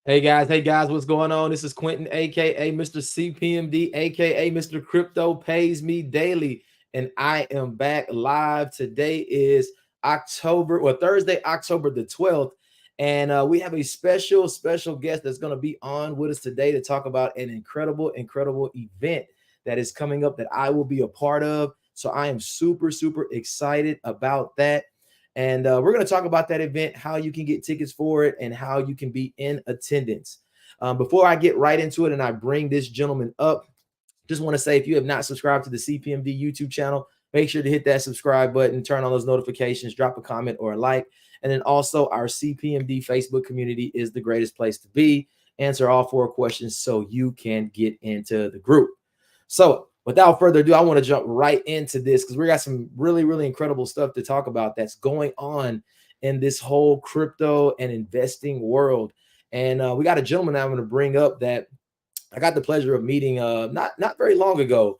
Hey guys, what's going on? This is Quintin, aka Mr CPMD, aka Mr. Crypto Pays Me Daily, and I am back live. Today is Thursday, October the 12th, and we have a special guest that's going to be on with us today to talk about an incredible event that is coming up that I will be a part of. So I am super excited about that. And we're going to talk about that event, how you can get tickets for it, and how you can be in attendance. Before I get right into it and I bring this gentleman up, just want to say if you have not subscribed to the CPMD YouTube channel, make sure to hit that subscribe button, turn on those notifications, drop a comment or a like. And then also our CPMD Facebook community is the greatest place to be. Answer all 4 questions so you can get into the group. So without further ado, I want to jump right into this because we got some really incredible stuff to talk about that's going on in this whole crypto and investing world. And we got a gentleman I'm going to bring up that I got the pleasure of meeting not very long ago.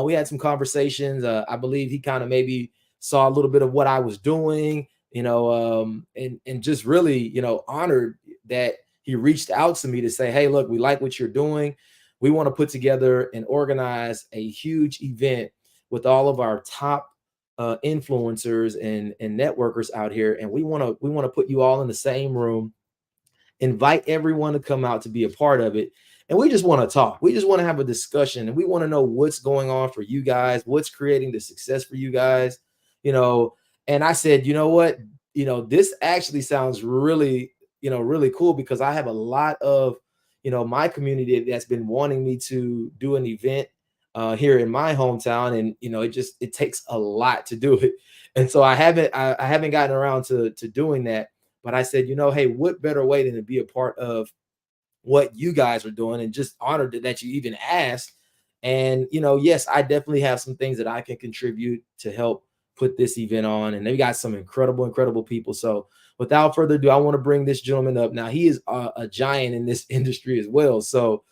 We had some conversations. I believe he kind of maybe saw a little bit of what I was doing, and just really, honored that he reached out to me to say, hey, look, we like what you're doing. We want to put together and organize a huge event with all of our top influencers and networkers out here, and we want to put you all in the same room, invite everyone to come out to be a part of it. And we just want to talk. We just want to have a discussion, and we want to know what's going on for you guys, what's creating the success for you guys, you know. And I said, you know what, this actually sounds really, really cool because I have a lot of, my community that's been wanting me to do an event here in my hometown, and it takes a lot to do it, and so I haven't gotten around to doing that. But I said, hey, what better way than to be a part of what you guys are doing, and just honored that you even asked. And yes, I definitely have some things that I can contribute to help put this event on, and they got some incredible people. So without further ado, I want to bring this gentleman up. Now he is a giant in this industry as well. So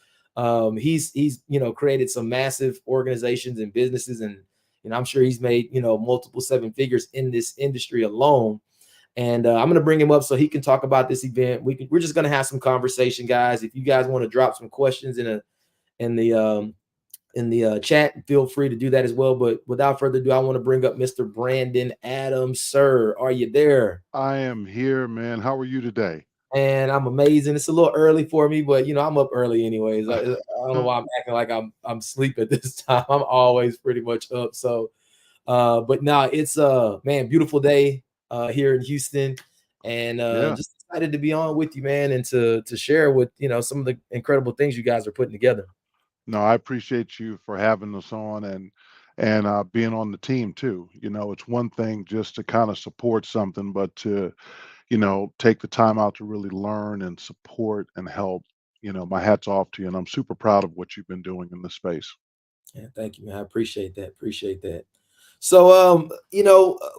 he's created some massive organizations and businesses, and I'm sure he's made multiple seven figures in this industry alone. And I'm going to bring him up so he can talk about this event. We're just going to have some conversation, guys. If you guys want to drop some questions in the chat, feel free to do that as well. But without further ado, I want to bring up Mr. Brandon Adams. Sir, are you there? I am here, man. How are you today? And I'm amazing. It's a little early for me, but I'm up early anyways. I don't know why I'm acting like I'm asleep at this time. I'm always pretty much up. So but now it's man, beautiful day here in Houston, and Yeah. just excited to be on with you, man, and to share with some of the incredible things you guys are putting together. No, I appreciate you for having us on and being on the team too. It's one thing just to kind of support something, but to, take the time out to really learn and support and help. My hat's off to you, and I'm super proud of what you've been doing in this space. Yeah, thank you, man. I appreciate that. Appreciate that. So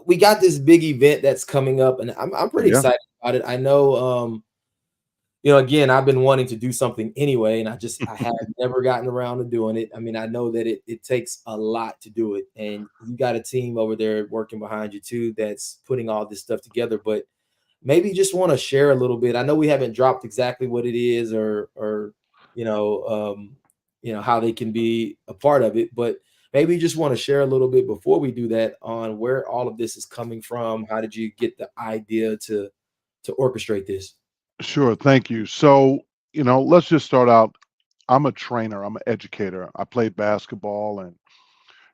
we got this big event that's coming up, and I'm pretty Yeah. excited about it. I know again, I've been wanting to do something anyway, and I have never gotten around to doing it. I mean, I know that it takes a lot to do it, and you got a team over there working behind you too that's putting all this stuff together. But maybe you just want to share a little bit. I know we haven't dropped exactly what it is, or you know, how they can be a part of it, but maybe you just want to share a little bit before we do that on where all of this is coming from. How did you get the idea to orchestrate this? Sure. Thank you. So, let's just start out. I'm a trainer. I'm an educator. I played basketball and,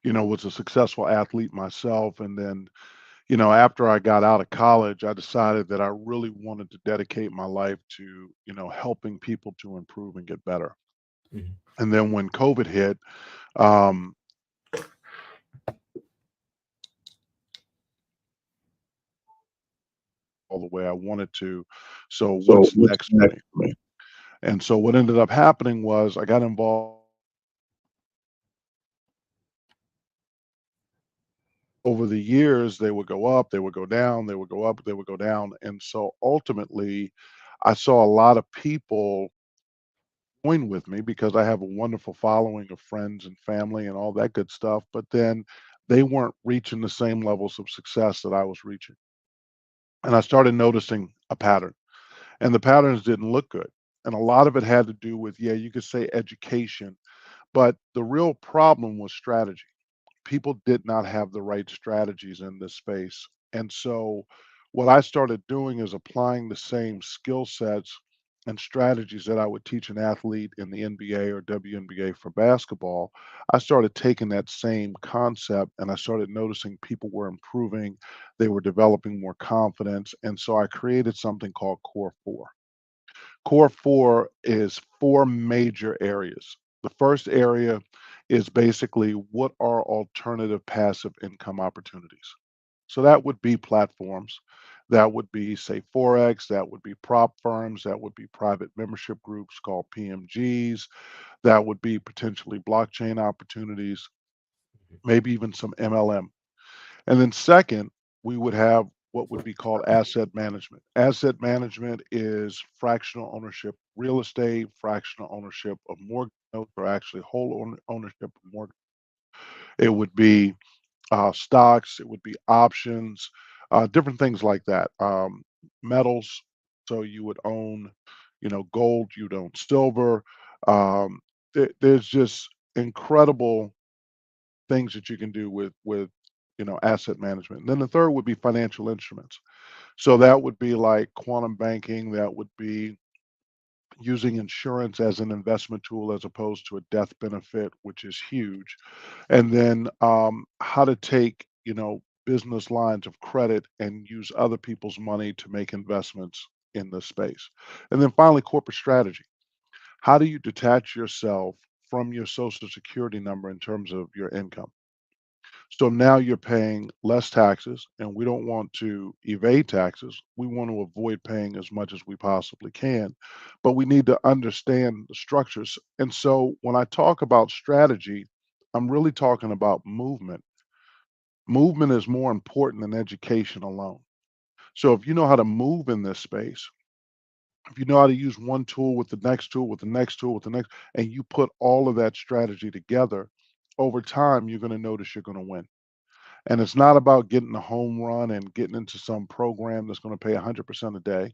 was a successful athlete myself. And then after I got out of college, I decided that I really wanted to dedicate my life to, helping people to improve and get better. Mhm. And then when COVID hit, um, all the way I wanted to. So So what's what's next for next me? for me? And so what ended up happening was I got involved over the years. They would go up, they would go down, they would go up, they would go down. And so ultimately, I saw a lot of people join with me because I have a wonderful following of friends and family and all that good stuff. But then they weren't reaching the same levels of success that I was reaching. And I started noticing a pattern, and the patterns didn't look good. And a lot of it had to do with, yeah, you could say education, but the real problem was strategy. People did not have the right strategies in this space. And so what I started doing is applying the same skill sets and strategies that I would teach an athlete in the NBA or WNBA for basketball. I started taking that same concept and I started noticing people were improving, they were developing more confidence. And so I created something called Core 4. Core 4 is 4 major areas. The first area is basically what are alternative passive income opportunities. So that would be platforms, that would be, say, Forex, that would be prop firms, that would be private membership groups called PMGs, that would be potentially blockchain opportunities, maybe even some MLM. And then second, we would have what would be called asset management. Asset management is fractional ownership real estate, fractional ownership of mortgage notes, or actually whole ownership of mortgage. It would be stocks, it would be options, different things like that. Metals, so you would own, gold, you'd own silver. There's just incredible things that you can do with asset management. And then the third would be financial instruments. So that would be like quantum banking, that would be using insurance as an investment tool as opposed to a death benefit, which is huge. And then how to take, business lines of credit and use other people's money to make investments in this space. And then finally, corporate strategy. How do you detach yourself from your social security number in terms of your income? So now you're paying less taxes, and we don't want to evade taxes. We want to avoid paying as much as we possibly can, but we need to understand the structures. And so when I talk about strategy, I'm really talking about movement. Movement is more important than education alone. So if you know how to move in this space, if you know how to use one tool with the next tool, with the next tool, with the next, and you put all of that strategy together, over time, you're going to notice you're going to win. And it's not about getting a home run and getting into some program that's going to pay 100% a day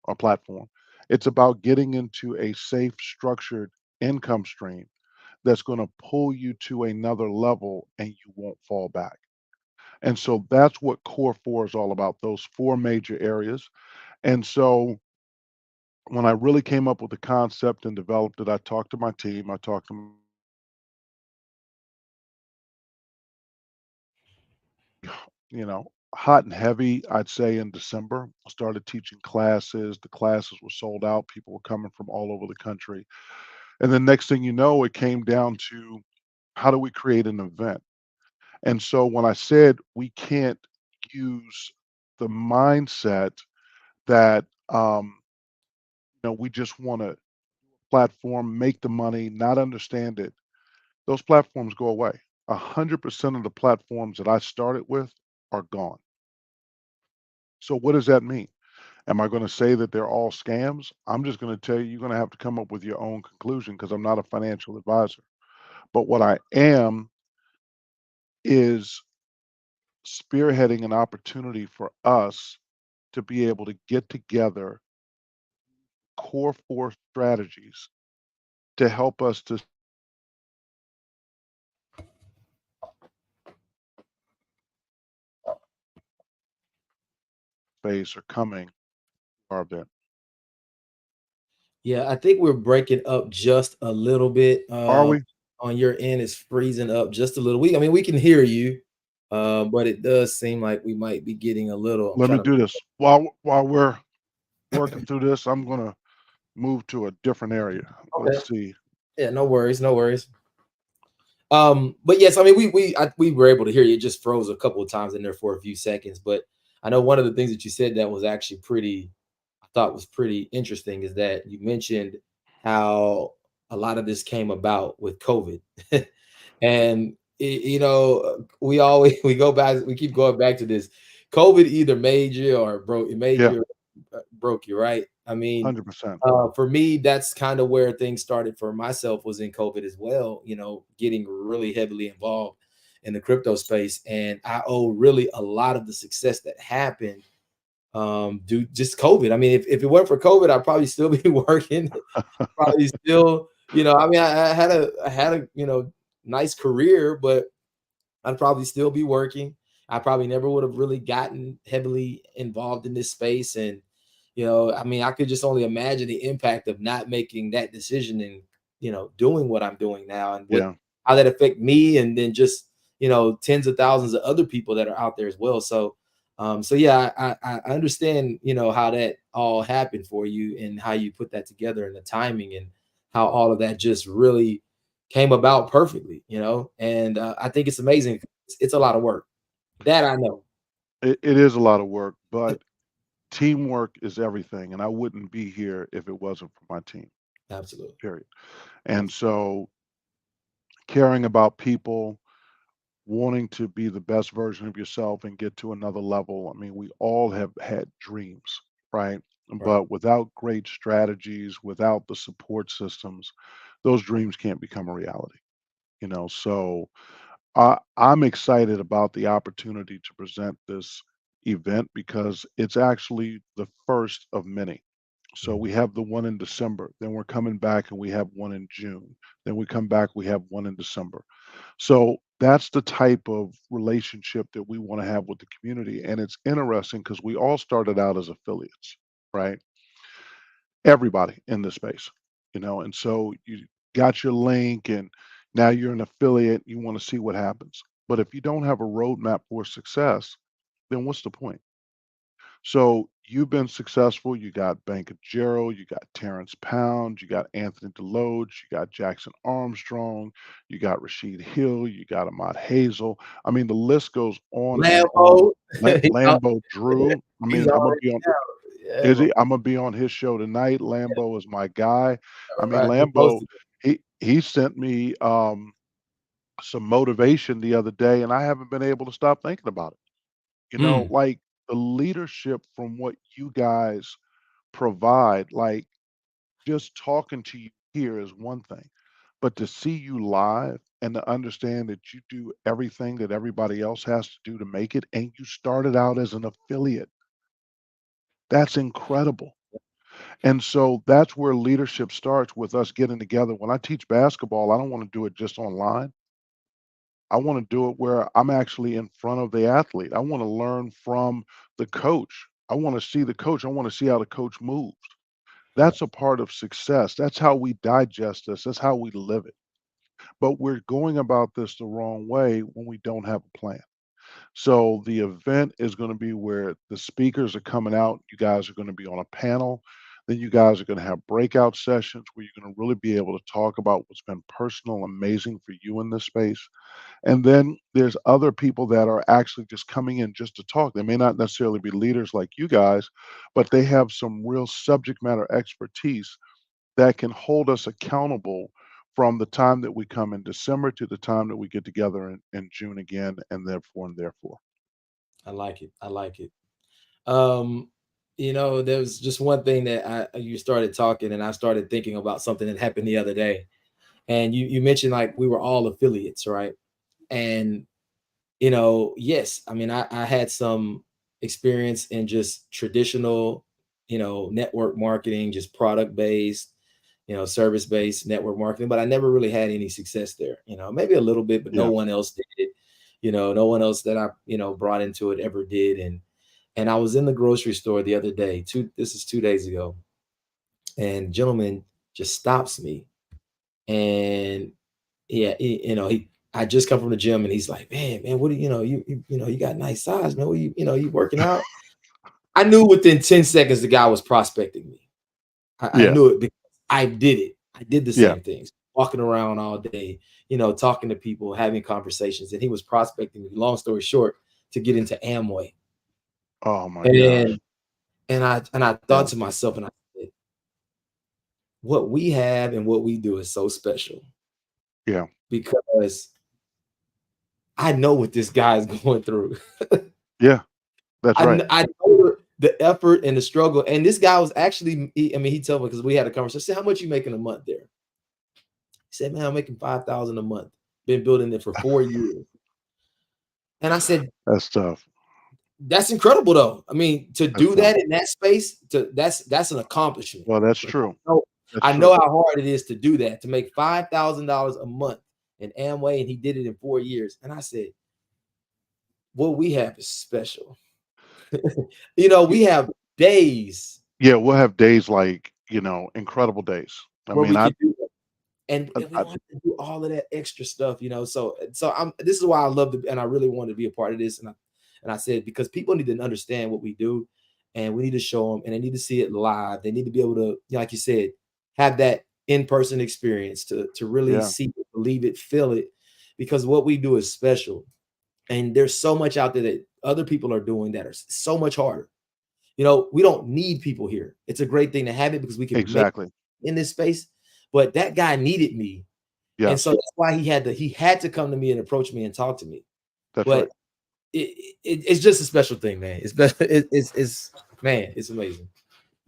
or platform. It's about getting into a safe, structured income stream that's going to pull you to another level and you won't fall back. And so that's what Core 4 is all about, those 4 major areas. And so when I really came up with the concept and developed it, I talked to my team, I talked to hot and heavy, I'd say in December. I started teaching classes. The classes were sold out. People were coming from all over the country. And then next thing you know, it came down to how do we create an event? And so when I said we can't use the mindset that we just want to platform, make the money, not understand it, those platforms go away. 100% of the platforms that I started with are gone. So what does that mean? Am I going to say that they're all scams? I'm just going to tell you, you're going to have to come up with your own conclusion because I'm not a financial advisor. But what I am is spearheading an opportunity for us to be able to get together core 4 strategies to help us to face or coming our event. Yeah, I think we're breaking up just a little bit. Are we? On your end, it's freezing up just a little. I mean, we can hear you, but it does seem like we might be getting a little. I'm Let me trying to. do this. While we're working through this, I'm going to move to a different area. Okay. Let's see. Yeah, no worries, no worries. But yes, I mean, we were able to hear you. It just froze a couple of times in there for a few seconds. But I know one of the things that you said that was actually pretty, I thought was pretty interesting is that you mentioned how a lot of this came about with COVID, and we always we go back, we keep going back to this. COVID either made you or broke. It made Yeah, you or broke you, right? I mean, 100%. for me, that's kind of where things started for myself was in COVID as well, getting really heavily involved in the crypto space. And I owe really a lot of the success that happened due just COVID. I mean, if it weren't for COVID, I'd probably still be working. Probably still, I mean, I had a nice career, but I'd probably still be working. I probably never would have really gotten heavily involved in this space. And, I mean, I could just only imagine the impact of not making that decision and, doing what I'm doing now and Yeah. how that affect me. And then just, tens of thousands of other people that are out there as well. So yeah, I understand, how that all happened for you and how you put that together and the timing and how all of that just really came about perfectly, and I think it's amazing. It's a lot of work. That I know. It is a lot of work, but teamwork is everything, and I wouldn't be here if it wasn't for my team, Absolutely. period. And Absolutely. so caring about people, wanting to be the best version of yourself and get to another level. I mean, we all have had dreams, right? Right. But without great strategies, without the support systems, those dreams can't become a reality, So I'm excited about the opportunity to present this event because it's actually the first of many. So Mhm. we have the one in December, then we're coming back and we have one in June. Then we come back, we have one in December. So that's the type of relationship that we want to have with the community. And it's interesting because we all started out as affiliates, right? Everybody in this space, and so you got your link and now you're an affiliate, you want to see what happens. But if you don't have a roadmap for success, then what's the point? So you've been successful. You got Bank of Jero, you got Terrence Pound, you got Anthony Deloge, you got Jackson Armstrong, you got Rashid Hill, you got Ahmad Hazel. I mean, the list goes on and on. Lambo, Lambo Drew. I he's mean, I'm gonna already be on. out. Yeah, Is bro. he? I'm gonna be on his show tonight. Lambo is my guy. I All mean, right, he Lambo. posted it. He sent me some motivation the other day, and I haven't been able to stop thinking about it. Mm, Like the leadership from what you guys provide, like just talking to you here is one thing, but to see you live and to understand that you do everything that everybody else has to do to make it, and you started out as an affiliate, that's incredible. And so that's where leadership starts with us getting together. When I teach basketball, I don't want to do it just online. I want to do it where I'm actually in front of the athlete. I want to learn from the coach. I want to see the coach. I want to see how the coach moves. right. That's a part of success. That's how we digest this. That's how we live it. But we're going about this the wrong way when we don't have a plan. So the event is going to be where the speakers are coming out. You guys are going to be on a panel. Then you guys are going to have breakout sessions where you're going to really be able to talk about what's been personal, amazing for you in this space. And then there's other people that are actually just coming in just to talk. They may not necessarily be leaders like you guys, but they have some real subject matter expertise that can hold us accountable from the time that we come in December to the time that we get together in June again, and therefore and therefore. I like it. I like it. There's just one thing that you started talking, and I started thinking about something that happened the other day. And you mentioned like we were all affiliates, right? And yes, I mean, I had some experience in just traditional, network marketing, just product based, service based network marketing, but I never really had any success there. Maybe a little bit, but no Yeah, one else did it. No one else that I, brought into it ever did. And I was in the grocery store the other day, this is 2 days ago, and gentleman just stops me and yeah, I just come from the gym and he's like, man, what do you got nice size, man. What you working out? I knew within 10 seconds the guy was prospecting me. I yeah, knew it because I did it. I did the yeah. same things, walking around all day, talking to people, having conversations, and he was prospecting me, long story short, to get into Amway. Oh my And gosh. and I thought Yeah, to myself, and I said, what we have and what we do is so special yeah, because I know what this guy is going through. yeah. That's right. I know the effort and the struggle. And this guy was actually, I mean, he told me because we had a conversation. I said, how much you making a month there? He said, man, I'm making 5,000 a month. Been building it for 4 years. And I said, That's tough. That's incredible though. I mean, to That's do true. that in that space, that's an accomplishment. Well, that's Like, true. That's I know true. how hard it is to do that, to make $5,000 a month in Amway, and he did it in 4 years. And I said, what we have is special. Y We have days Yeah, we'll have days like, incredible days. I where mean, we can do that. And we I don't have to do all of that extra stuff. So I'm this is why I love to, and I really want to be a part of this. And I said, because people need to understand what we do, and we need to show them, and they need to see it live. They need to be able to, like you said, have that in-person experience to really yeah, see it, believe it, feel it, because what we do is special. And there's so much out there that other people are doing that are so much harder. We don't need people here. It's a great thing to have it because we can make exactly. in this space. But that guy needed me, and so Yes, that's why he had to come to me and approach me and talk to me. that's But right. it's just a special thing, man. It's man, it's amazing.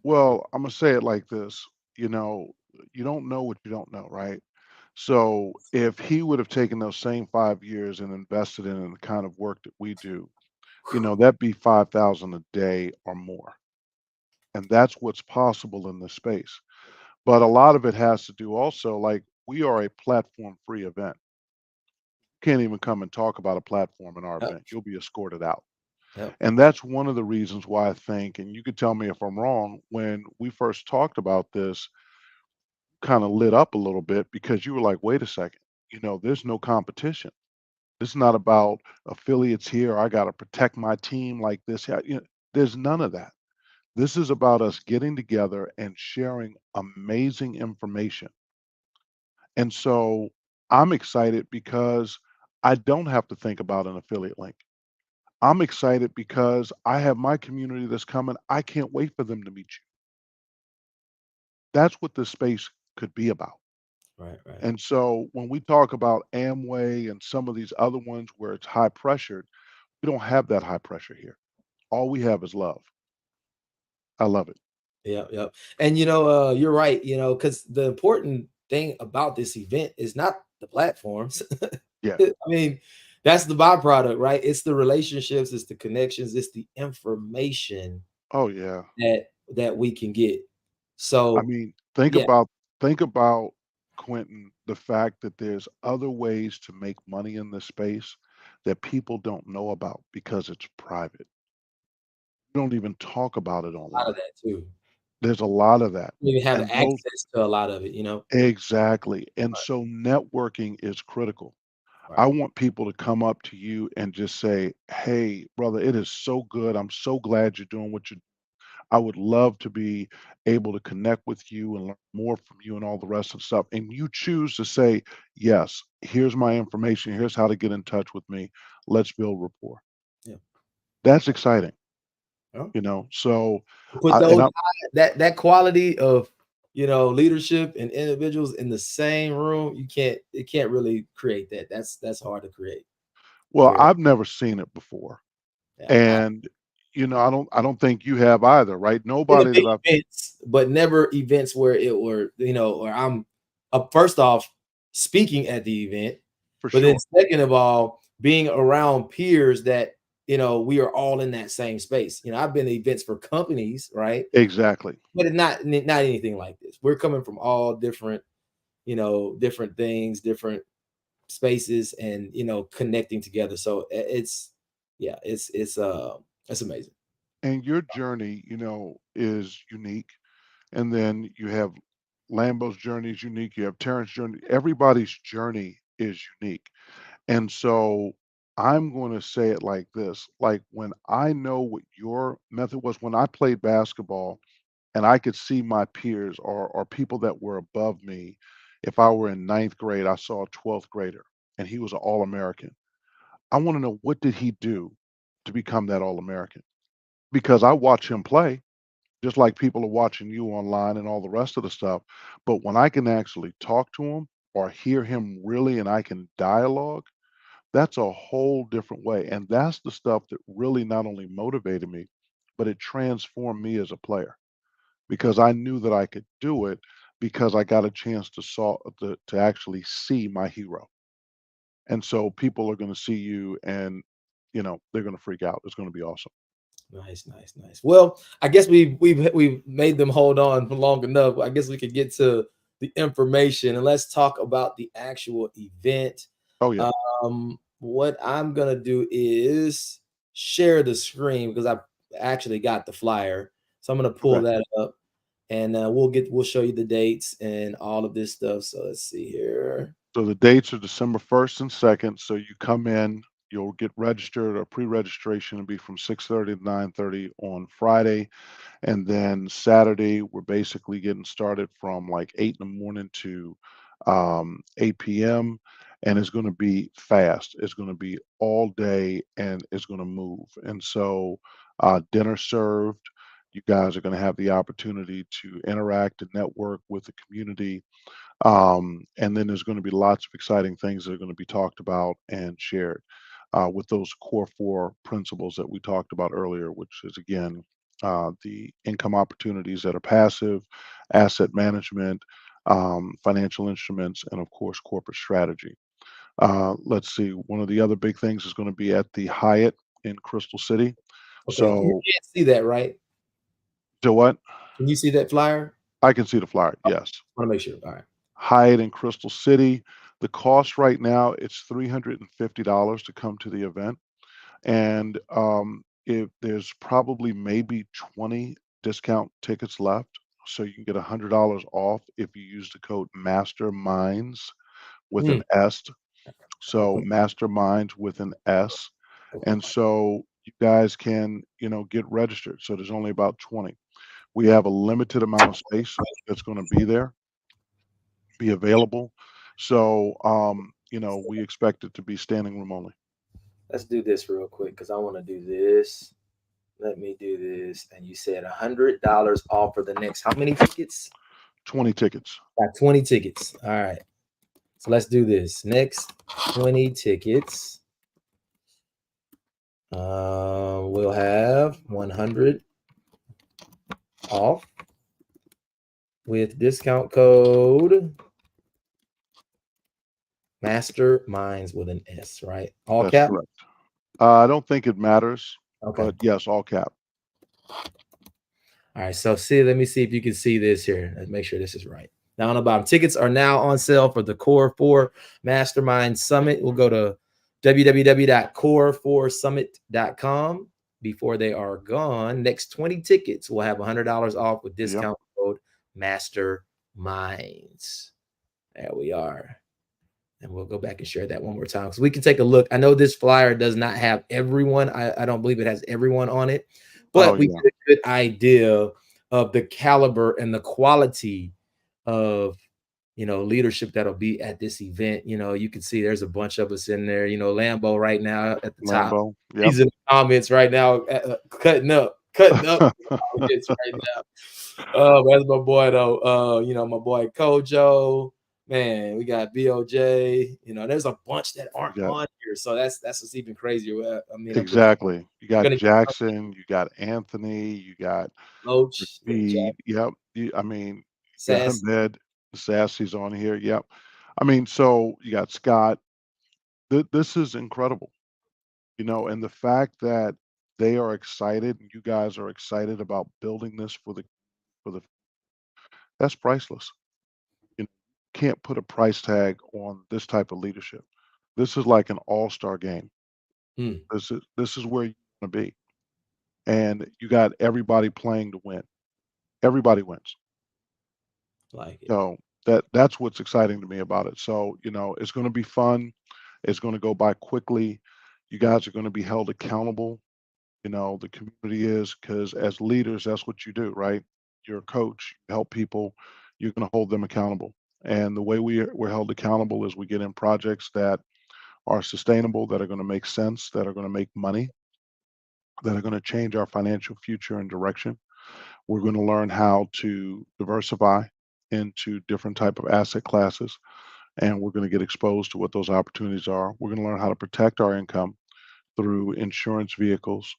Well, Imma say it like this, you know, you don't know what you don't know, right? So, if he would have taken those same 5 years and invested in the kind of work that we do, that'd be 5,000 a day or more, and that's what's possible in this space. But a lot of it has to do also, like, we are a platform-free event. Can't even come and talk about a platform in our Yep, event. You'll be escorted out. yep. And that's one of the reasons why I think, and you could tell me if I'm wrong, when we first talked about this, kind of lit up a little bit because you were like, wait a second, there's no competition. This is not about affiliates here. I got to protect my team like this. Yeah, there's none of that. This is about us getting together and sharing amazing information. And so I'm excited because I don't have to think about an affiliate link. I'm excited because I have my community that's coming. I can't wait for them to meet you. That's what this space could be about. Right, right. And so when we talk about Amway and some of these other ones where it's high pressured, we don't have that high pressure here. All we have is love. I love it. Yeah, yep. And you're right, because the important thing about this event is not the platforms. Yeah. I mean, that's the byproduct, right? It's the relationships, it's the connections, it's the information Oh yeah. that we can get. I So, mean, yeah, think about Quentin, the fact that there's other ways to make money in this space that people don't know about because it's private. We don't even talk about it a lot of online. that too. There's a lot of that. We even have And those access to a lot of it. exactly. And so networking is critical. I Right. want people to come up to you and just say, "Hey, brother, it is so good. I'm so glad you're doing what you I would love to be able to connect with you and learn more from you and all the rest of the stuff." And you choose to say, "Yes, here's my information. Here's how to get in touch with me. Let's build rapport." Yeah. That's exciting, Yeah. So, Put I and those I that quality of leadership and individuals in the same room, it can't really create that. That's hard to create. well, Very. I've never seen it before. Yeah, And, I don't think you have either, right? been to Nobody big that I've events, but never events where it were, or I'm first off speaking at the event, for but then sure. second of all, being around peers that we are all in that same space. I've been to events for companies, right? Exactly. But not anything like this. We're coming from all different things, different spaces, and connecting together. So it's yeah, it's amazing. And your journey, is unique. And then you have Lambo's journey is unique. You have Terrence's journey. Everybody's journey is unique. And so I'm going to say it like this, like when I know what your method was when I played basketball and I could see my peers or people that were above me. If I were in ninth grade, I saw a 12th grader and he was an All-American. I want to know, what did he do to become that All-American? Because I watch him play just like people are watching you online and all the rest of the stuff. But when I can actually talk to him or hear him really and I can dialogue, that's a whole different way. And that's the stuff that really not only motivated me, but it transformed me as a player because I knew that I could do it because I got a chance to actually see my hero. And so people are going to see you and they're going to freak out. It's going to be awesome. Nice, nice, nice. Well, I guess we've made them hold on for long enough. I guess we could get to the information and let's talk about the actual event. Oh yeah. What I'm gonna do is share the screen because I actually got the flyer, so I'm gonna pull Okay. that up and we'll show you the dates and all of this stuff. So let's see here. So the dates are December 1st and 2nd. So you come in, you'll get registered or pre-registration will be from 6:30 to 9:30 on Friday. And then Saturday, we're basically getting started from like 8 in the morning to 8 p.m. And it's going to be fast. It's going to be all day and it's going to move. And so dinner served. You guys are going to have the opportunity to interact and network with the community, and then there's going to be lots of exciting things that are going to be talked about and shared with those core four principles that we talked about earlier, which is again the income opportunities that are passive, asset management, financial instruments, and of course, corporate strategy. Let's see, one of the other big things is going to be at the Hyatt in Crystal City. Okay, you So, can't see that, right? to what? Can you see that flyer? I can see the flyer. Yes. Want to make sure. All right. Hyatt in Crystal City. The cost right now, it's $350 to come to the event. And if there's probably maybe 20 discount tickets left. So you can get $100 off if you use the code Masterminds with Hmm. an S. So Okay. Masterminds with an S. And so you guys can, get registered. So there's only about 20. We have a limited amount of space that's going to be available. So, we expect it to be standing room only. Let's do this real quick because I want to do this. Let me do this. And you said $100 off for the next how many tickets? 20 tickets. Got 20 tickets. All right. So let's do this. Next 20 tickets. We'll have 100 off with discount code Masterminds with an S, right? All That's cap. correct. I don't think it matters, Okay. but yes, all cap. All right. So see, let me see if you can see this here. Let's make sure this is right. Now on the bottom, tickets are now on sale for the Core 4 Mastermind Summit. We'll go to www.core4summit.com before they are gone. Next 20 tickets will have $100 off with Yep. discount code Masterminds. There we are. And we'll go back and share that one more time because we can take a look. I know this flyer does not have everyone. I don't believe it has everyone on it, Oh but we yeah. get a good idea of the caliber and the quality of leadership that'll be at this event. You can see there's a bunch of us in there. Lambo right now at the top. Lambo. Yep. He's in the comments right now, cutting up comments right now. That's my boy though. My boy Kojo. Man, we got BOJ. There's a bunch that You aren't got on here, so that's what's even crazier. I mean, I'm pretty exactly. You got gonna Jackson. You got Anthony. You got Loach, yeah, Jack, Speed. Yep. I mean, you got Sass. Ahmed. Sassy's on here. Yep. I mean, so you got Scott. This is incredible. And the fact that they are excited and you guys are excited about building this for the that's priceless. You can't put a price tag on this type of leadership. This is like an all-star game. Hmm, This is where you want to be. And you got everybody playing to win. Everybody wins. like it. So that's what's exciting to me about it. So, it's going to be fun. It's going to go by quickly. You guys are going to be held accountable. The community is because as leaders, that's what you do, right? You're a coach, you help people, you're going to hold them accountable. And the way we're held accountable is we get in projects that are sustainable, that are going to make sense, that are going to make money, that are going to change our financial future and direction. We're going to learn how to diversify into different type of asset classes, and we're going to get exposed to what those opportunities are. We're going to learn how to protect our income through insurance vehicles.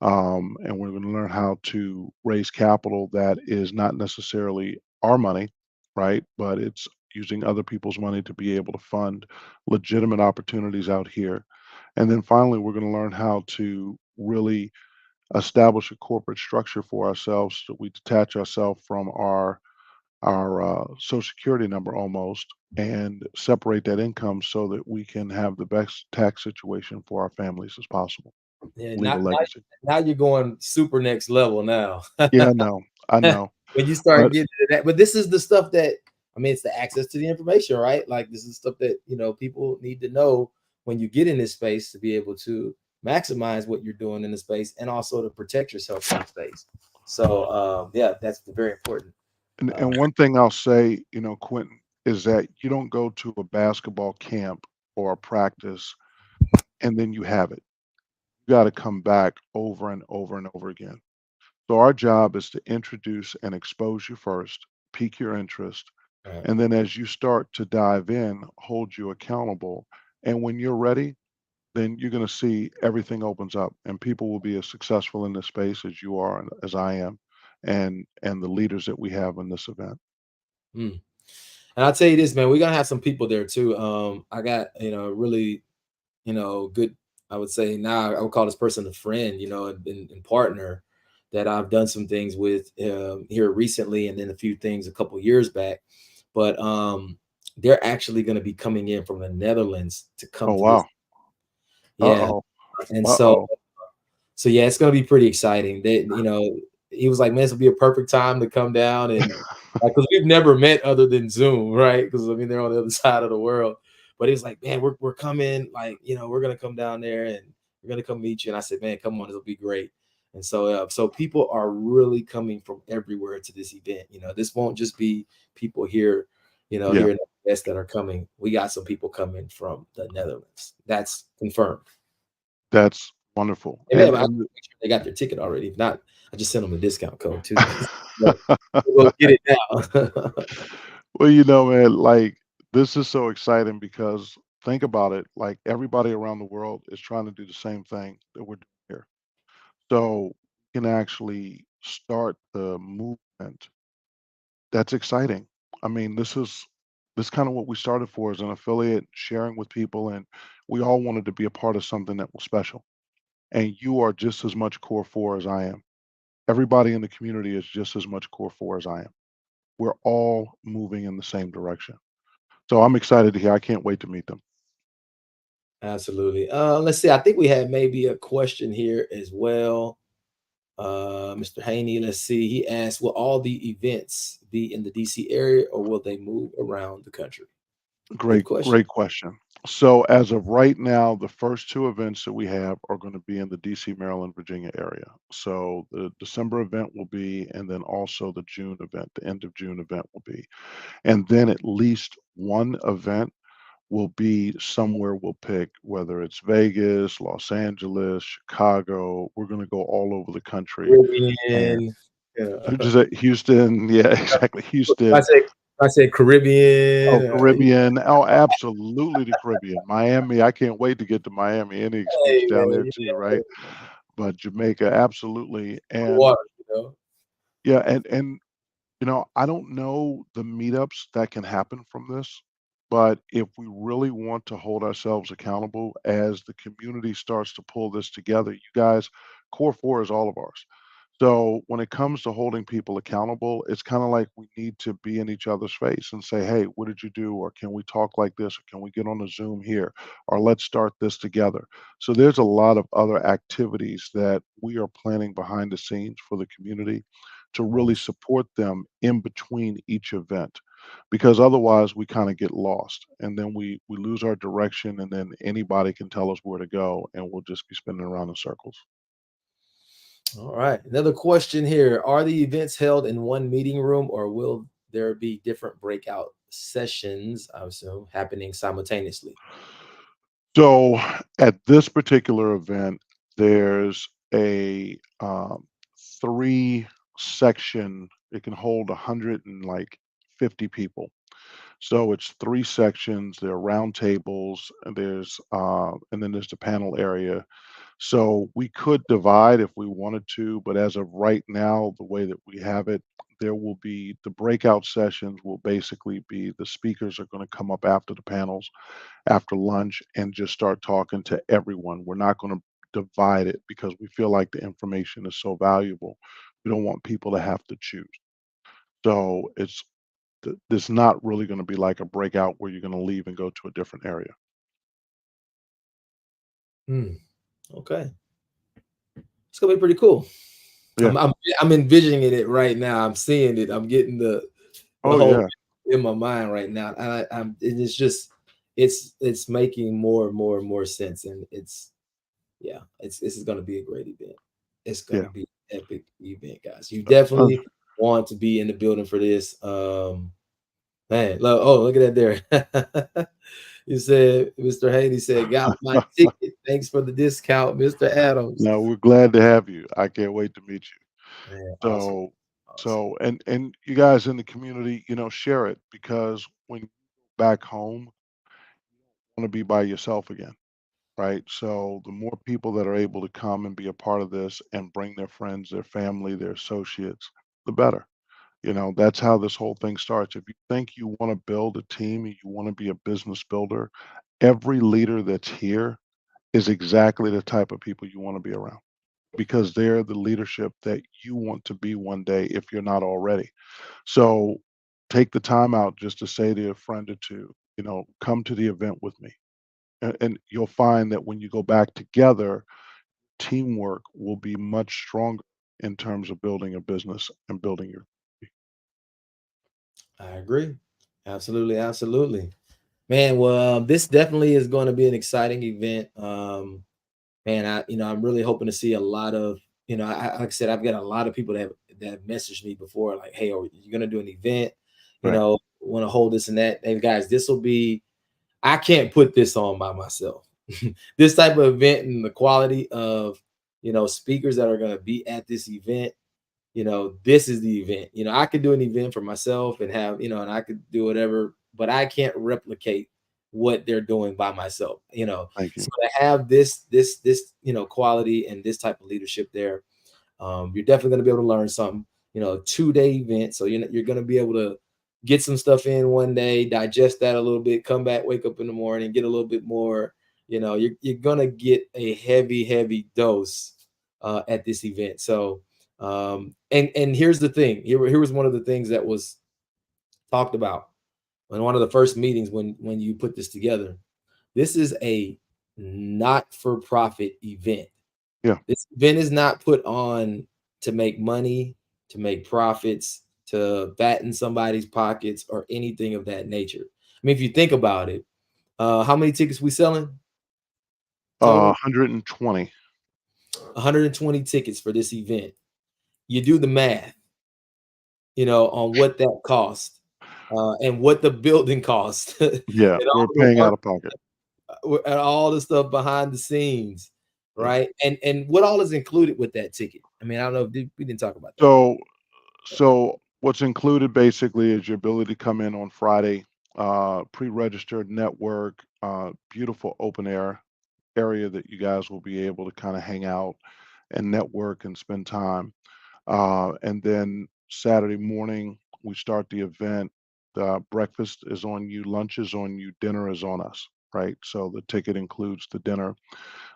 And we're going to learn how to raise capital that is not necessarily our money, right? But it's using other people's money to be able to fund legitimate opportunities out here. And then finally, we're going to learn how to really establish a corporate structure for ourselves so we detach ourselves from our social security number almost, and separate that income so that we can have the best tax situation for our families as possible. Yeah, Leave a not legacy. now you're going super next level now. Yeah, I know. I know. When you start But getting to that, but this is the stuff that I mean, it's the access to the information, right? Like this is stuff that people need to know when you get in this space to be able to maximize what you're doing in the space and also to protect yourself in the space. So yeah, that's very important. and Uh, one thing I'll say, Quentin, is that you don't go to a basketball camp or a practice and then you have it. You got to come back over and over and over again. So our job is to introduce and expose you first, pique your interest, right. and then as you start to dive in, hold you accountable. And when you're ready, then you're going to see everything opens up and people will be as successful in this space as you are and as I am and the leaders that we have in this event. Mm. And I'll tell you this, man, we're gonna have some people there too. I got really good. I would say now I would call this person a friend, and partner that I've done some things with here recently, and then a few things a couple years back. But they're actually going to be coming in from the Netherlands to come Oh to this. wow. Yeah, Uh-oh. and Uh-oh. so yeah, it's gonna be pretty exciting. That he was like, man, this will be a perfect time to come down and because we've never met other than Zoom, right? Because I mean they're on the other side of the world. But he was like, man, we're coming, like we're gonna come down there and we're gonna come meet you. And I said, man, come on, it'll be great. And so people are really coming from everywhere to this event. This won't just be people here, Yeah, here in the US that are coming. We got some people coming from the Netherlands. That's confirmed. that's wonderful. They may have And make sure they got their ticket already. If not, I just sent them a discount code too. Look, we'll get it now. well, man, like this is so exciting because think about it, like everybody around the world is trying to do the same thing that we're doing here. So we can actually start the movement. That's exciting. I mean, this kind of what we started for as an affiliate, sharing with people, and we all wanted to be a part of something that was special. And you are just as much core four as I am. Everybody in the community is just as much core four as I am. We're all moving in the same direction. So I'm excited to hear. I can't wait to meet them. Absolutely. Let's see. I think we had maybe a question here as well. Mr. Haney, let's see. He asked, will all the events be in the DC area or will they move around the country? Good Great, question. great question. So as of right now, the first two events that we have are going to be in the DC, Maryland, Virginia area. So the December event will be, and then also the June event, the end of June event will be. And then at least one event will be somewhere we'll pick, whether it's Vegas, Los Angeles, Chicago. We're going to go all over the country. And Caribbean. Yeah. just Houston, yeah, exactly. I Houston. said I said Oh, Caribbean. Caribbean. Oh, absolutely the Caribbean. Miami. I can't wait to get to Miami. Any excuse Hey down man, there too, right? But Jamaica, absolutely. And water. yeah, and I don't know the meetups that can happen from this, but if we really want to hold ourselves accountable as the community starts to pull this together, you guys, Core 4 is all of ours. So when it comes to holding people accountable, it's kind of like we need to be in each other's face and say, hey, what did you do? Or can we talk like this? Or can we get on a Zoom here? Or let's start this together. So there's a lot of other activities that we are planning behind the scenes for the community to really Nice. support them in between each event because otherwise we kind of get lost and then we lose our direction and then anybody can tell us where to go and we'll just be spinning around in circles. All right. Another question here. Are the events held in one meeting room or will there be different breakout sessions, I assume, happening simultaneously? So at this particular event there's a three section. It can hold 100 and like 50 people. So it's three sections. There are round tables, and then there's the panel area. So we could divide if we wanted to, but as of right now, the way that we have it, there will be the breakout sessions will basically be the speakers are going to come up after the panels, after lunch, and just start talking to everyone. We're not going to divide it because we feel like the information is so valuable. We don't want people to have to choose. So it's not really going to be like a breakout where you're going to leave and go to a different area. Hmm. Okay, it's gonna be pretty cool. Yeah. I'm envisioning it right now. I'm seeing it. I'm getting the Oh whole yeah. in my mind right now, and it's just it's making more and more and more sense, and it's yeah, it's this is gonna be a great event. It's gonna Yeah. be an epic event, guys. You Uh, definitely want to be in the building for this. Man, look, oh, look at that there. You said, Mr. Haney said, got my ticket. Thanks for the discount, Mr. Adams. no, we're glad to have you. I can't wait to meet you. Man, awesome. So Awesome. so you guys in the community, share it because when you go back home, you want to be by yourself again, right? So the more people that are able to come and be a part of this and bring their friends, their family, their associates, the better. That's how this whole thing starts. If you think you want to build a team and you want to be a business builder, every leader that's here is exactly the type of people you want to be around because they're the leadership that you want to be one day if you're not already. So take the time out just to say to a friend or two, come to the event with me. And you'll find that when you go back together, teamwork will be much stronger in terms of building a business and building your. I agree. Absolutely. Absolutely. Man, well, this definitely is going to be an exciting event. Man, I'm really hoping to see a lot of, like I said, I've got a lot of people that have messaged me before, like, hey, are you going to do an event? Right. Want to hold this and that. Hey, guys, this will be, I can't put this on by myself. This type of event and the quality of, speakers that are going to be at this event, this is the event. I could do an event for myself and have, and I could do whatever, but I can't replicate what they're doing by myself, Thank So you. to have this, quality and this type of leadership there, you're definitely going to be able to learn something. 2-day event, so you're going to be able to get some stuff in one day, digest that a little bit, come back, wake up in the morning, get a little bit more. You're going to get a heavy dose at this event. So, and here's the thing. Here was one of the things that was talked about in one of the first meetings when you put this together. This is a not for profit event. Yeah. This event is not put on to make money, to make profits, to fatten somebody's pockets, or anything of that nature. I mean, if you think about it, how many tickets we selling total? 120. 120 tickets for this event. You do the math, on what that cost, and what the building cost, and Yeah, all we're the paying out work, of pocket. and all the stuff behind the scenes, Yeah. right? And what all is included with that ticket? I mean, I don't know. We didn't talk about that. So so what's included basically is your ability to come in on Friday, pre-registered network, beautiful open air area that you guys will be able to kind of hang out and network and spend time. And then Saturday morning, we start the event. Breakfast is on you, lunch is on you, dinner is on us, right? So the ticket includes the dinner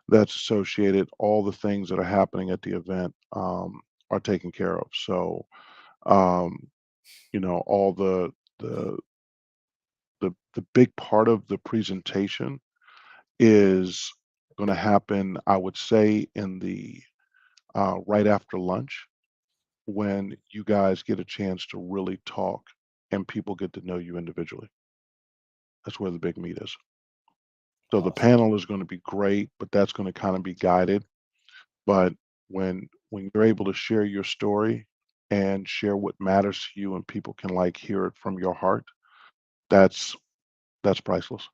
that's associated. All the things that are happening at the event are taken care of. So, um, all the the big part of the presentation is going to happen, I would say, in the right after lunch when you guys get a chance to really talk and people get to know you individually. That's where the big meat is. So the Awesome. panel is going to be great, but that's going to kind of be guided. But when you're able to share your story and share what matters to you and people can like hear it from your heart, that's that's priceless.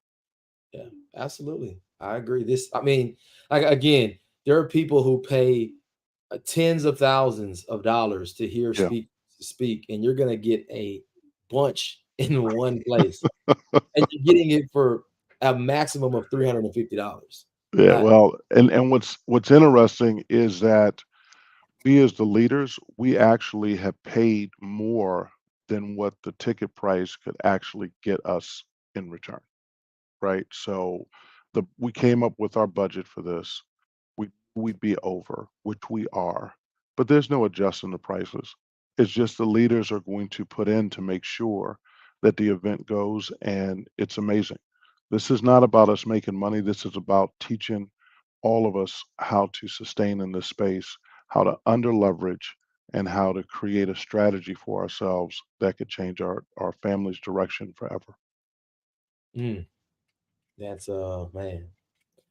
Yeah, absolutely. I agree. I mean, like again, there are people who pay tens of thousands of dollars to hear Yeah. speak, and you're gonna get a bunch in one place, and you're getting it for a maximum of $350. Yeah, Uh, well, and what's interesting is that we as the leaders, we actually have paid more than what the ticket price could actually get us in return, right? So we came up with our budget for this. We we'd be over, which we are. But there's no adjusting the prices. It's just the leaders are going to put in to make sure that the event goes and it's amazing. This is not about us making money. This is about teaching all of us how to sustain in this space, how to under leverage, and how to create a strategy for ourselves that could change our family's direction forever. Mm, that's man,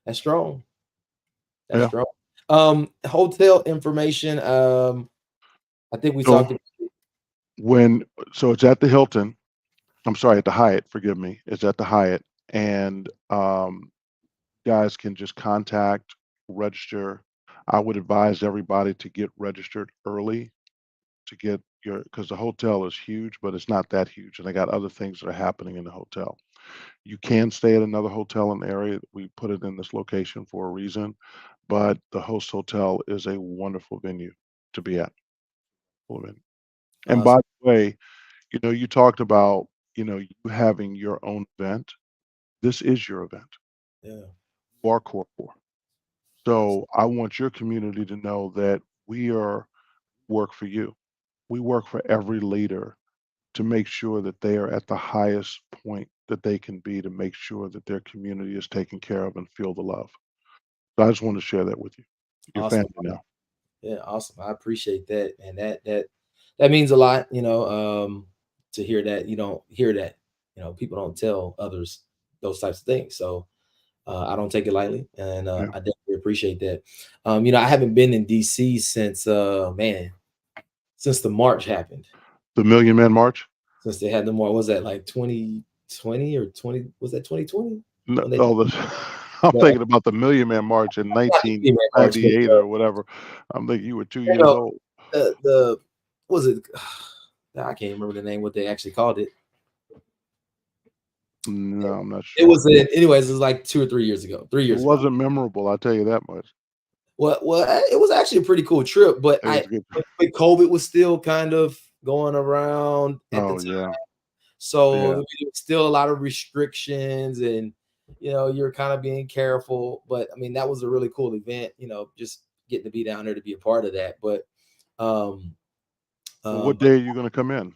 that's strong. That's Yeah. strong. Hotel information. I think we So talked about when so it's at the Hilton. I'm sorry, at the Hyatt. Forgive me. It's at the Hyatt, and guys can just contact, register. I would advise everybody to get registered early to get your because the hotel is huge, but it's not that huge, and they got other things that are happening in the hotel. You can stay at another hotel in the area. We put it in this location for a reason, but the host hotel is a wonderful venue to be at. Full of it. And by awesome. the way, you talked about, you having your own event. This is your event. Yeah, You are core four. awesome. So I want your community to know that we are work for you. We work for every leader to make sure that they are at the highest point that they can be to make sure that their community is taken care of and feel the love. So I just want to share that with you. Your Awesome. family now. Yeah, awesome. I appreciate that, and that means a lot. To hear that. You don't hear that. People don't tell others those types of things. So I don't take it lightly, and Yeah. I definitely appreciate that. I haven't been in DC since man, since the march happened. The Million Man March? Since they had the march, was that like 2020 or 20? Was that 2020 No, when they oh, I'm the thinking about the Million Man March in not the female march, but 1998 or whatever. I'm thinking you were 2 you years know old. the was it? I can't remember the name. What they actually called it. No, I'm not It sure. was anyways. It was like 2 or 3 years ago. three It years ago. wasn't memorable, I'll tell you that much. It was actually a pretty cool trip, but It was good. but COVID was still kind of going around at the Oh, time, yeah. so there Yeah. was still a lot of restrictions, and you're kind of being careful. But I mean, that was a really cool event. Just getting to be down there to be a part of that. But um, Well, what um, day are you gonna come in?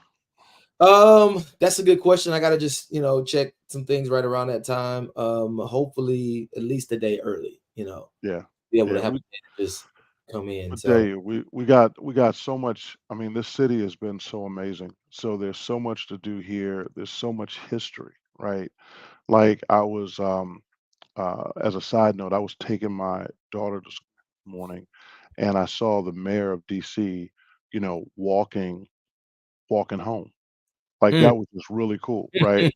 that's a good question. I gotta just check some things right around that time. Hopefully at least a day early. Yeah. Be able Yeah, to have a day to just come in. I tell So you, we got so much. I mean, this city has been so amazing. So there's so much to do here. There's so much history, right? Like I was, as a side note, I was taking my daughter to school this morning, and I saw the mayor of DC, walking home. Like, mm, that was just really cool, right?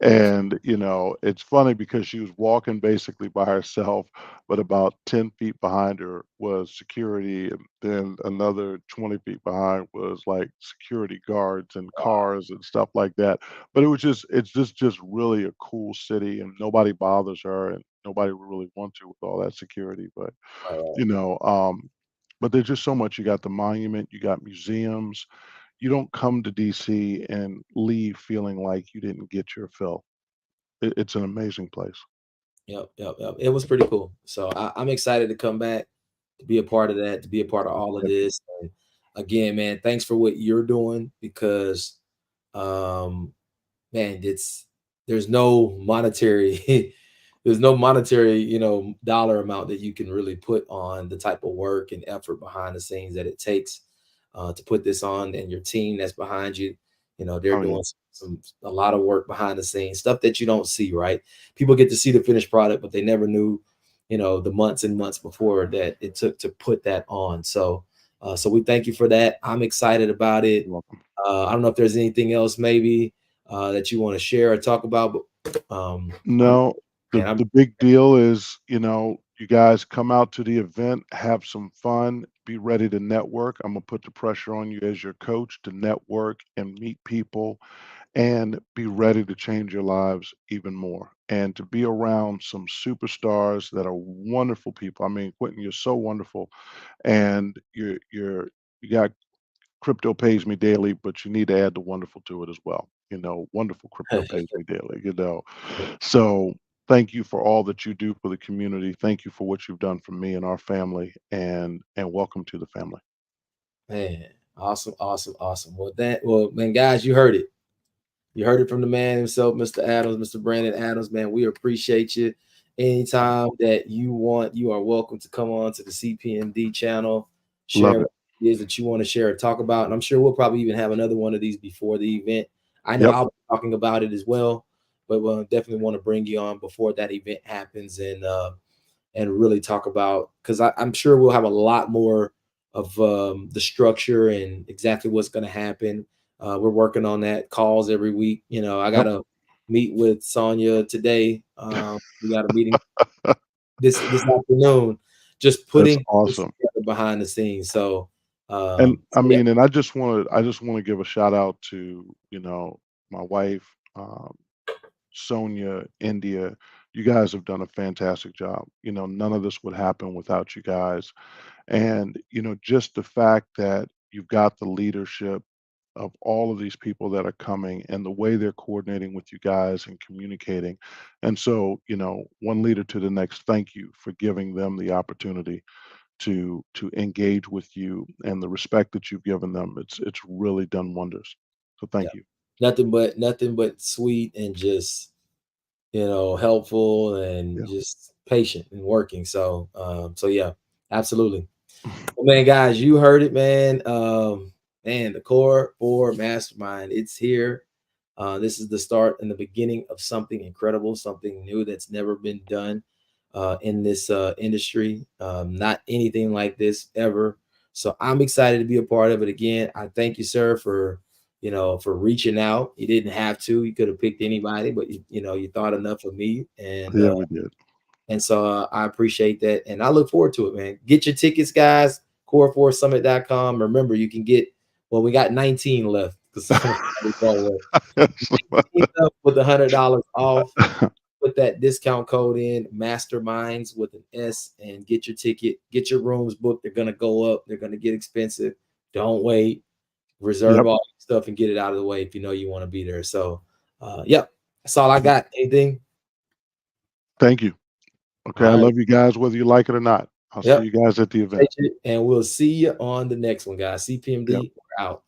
And, it's funny because she was walking basically by herself, but about 10 feet behind her was security, and then another 20 feet behind was, like, security guards and cars and stuff like that. But it's just really a cool city, and nobody bothers her, and nobody would really want to with all that security, right, you know, um but there's just so much. You got the monument, you got museums. You don't come to DC and leave feeling like you didn't get your fill. It's an amazing place. yep, yep, yep. It was pretty cool. So I'm excited to come back to be a part of that, to be a part of all of Yep. this. And again, man, thanks for what you're doing because um man, there's no monetary there's no monetary, dollar amount that you can really put on the type of work and effort behind the scenes that it takes to put this on, and your team that's behind you. They're Oh, yeah. doing a lot of work behind the scenes, stuff that you don't see, right? People get to see the finished product, but they never knew, the months and months before that it took to put that on. So we thank you for that. I'm excited about it. You're welcome. I don't know if there's anything else maybe that you want to share or talk about, but I'm No, the man, I'm the big deal is, you guys come out to the event, have some fun, be ready to network. I'm gonna put the pressure on you as your coach to network and meet people and be ready to change your lives even more and to be around some superstars that are wonderful people. I mean, Quentin, you're so wonderful, and you got crypto pays me daily, but you need to add the wonderful to it as well. Wonderful crypto pays me daily. So thank you for all that you do for the community. Thank you for what you've done for me and our family, and welcome to the family. Man, awesome, awesome, awesome. Well, man, guys, you heard it. You heard it from the man himself, Mr. Adams, Mr. Brandon Adams. Man, we appreciate you. Anytime that you want, you are welcome to come on to the CPMD channel, share Love what it. it is that you want to share and talk about. And I'm sure we'll probably even have another one of these before the event. I know Yep. I'll be talking about it as well, but we'll definitely want to bring you on before that event happens and really talk about, because I'm sure we'll have a lot more of the structure and exactly what's going to happen. We're working on that, calls every week. I got Yep. to meet with Sonia today. We got a meeting this afternoon, just That's putting this awesome. together behind the scenes. So, And I yeah, mean, and I just want to give a shout out to, my wife, Sonia, India. You guys have done a fantastic job. None of this would happen without you guys. And, just the fact that you've got the leadership of all of these people that are coming and the way they're coordinating with you guys and communicating. And so, one leader to the next, thank you for giving them the opportunity to engage with you and the respect that you've given them. It's really done wonders. So yeah, thank you. nothing but sweet and just helpful and Yeah. just patient and working. So yeah, absolutely. Well, man, guys, you heard it, man. Man, the core for Mastermind, it's here. This is the start and the beginning of something incredible, something new that's never been done in this industry. Not anything like this ever. So I'm excited to be a part of it again. I thank you, sir, for reaching out. You didn't have to. You could have picked anybody, but you thought enough of me, and Yeah, uh, we did. and so I appreciate that. And I look forward to it, man. Get your tickets, guys. Core4summit.com. Remember, you can get, well, we got 19 left because somebody bought away. 19 left with $100 off. Put that discount code in, Masterminds with an S, and get your ticket. Get your rooms booked. They're going to go up. They're going to get expensive. Don't wait. Reserve Yep. all your stuff and get it out of the way if you know you want to be there. So, yep. That's all I got. Anything? Thank you. All Okay. I right. love you guys, whether you like it or not. I'll see Yep. you guys at the event. Appreciate you, and we'll see you on the next one, guys. Yep. CPMD, we're out.